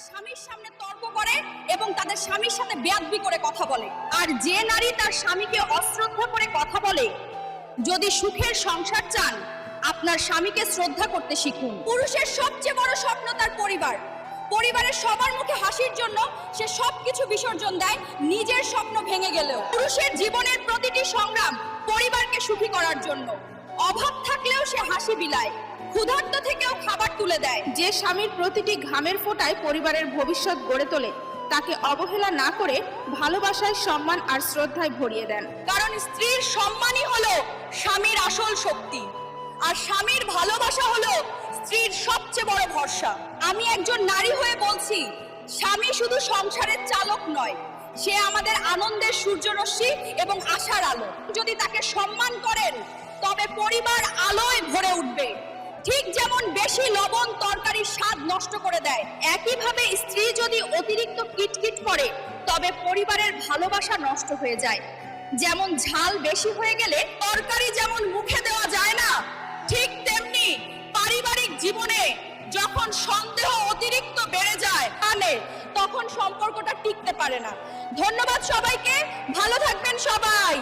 স্বামীর সামনে তর্ক করে এবং তাদের স্বামীর সাথে বেয়াদবি করে কথা বলে। আর যে নারী তার স্বামীকে অশ্রদ্ধা করে কথা বলে, যদি সুখের সংসার চান আপনার স্বামীকে শ্রদ্ধা করতে শিখুন। পুরুষের সবচেয়ে বড় স্বপ্ন তার পরিবার। পরিবারের সবার মুখে হাসির জন্য সে সবকিছু বিসর্জন দেয়, নিজের স্বপ্ন ভেঙে গেলেও। পুরুষের জীবনের প্রতিটি সংগ্রাম পরিবারকে সুখী করার জন্য। অভাব থাকলেও সে হাসি বিলায়, ক্ষুধার্ত থেকেও খাবার তুলে দেয়। যে স্বামীর প্রতিটি ঘামের ফোঁটায় পরিবারের ভবিষ্যৎ গড়ে তোলে, তাকে অবহেলা না করে ভালোবাসায়, সম্মান আর শ্রদ্ধায় ভরিয়ে দেন। কারণ স্ত্রীর সম্মানই হলো স্বামীর আসল শক্তি, আর স্বামীর ভালোবাসা হলো স্ত্রীর সবচেয়ে বড় ভরসা। আমি একজন নারী হয়ে বলছি, স্বামী শুধু সংসারের চালক নয়, সে আমাদের আনন্দের সূর্যরশ্মি এবং আশার আলো। যদি তাকে সম্মান করেন তবে পরিবার আলোয় ভরে উঠবে। ঠিক যেমন বেশি লবণ তরকারির স্বাদ নষ্ট করে দেয়, একইভাবে স্ত্রী যদি অতিরিক্ত কিটকিট করে তবে পরিবারের ভালোবাসা নষ্ট হয়ে যায়। যেমন ঝাল বেশি হয়ে গেলে তরকারি যেমন মুখে দেওয়া যায় না, ঠিক তেমনি পারিবারিক জীবনে যখন সন্দেহ অতিরিক্ত বেড়ে যায় তখন সম্পর্কটা টিকতে পারে না। ধন্যবাদ সবাইকে, ভালো থাকবেন সবাই।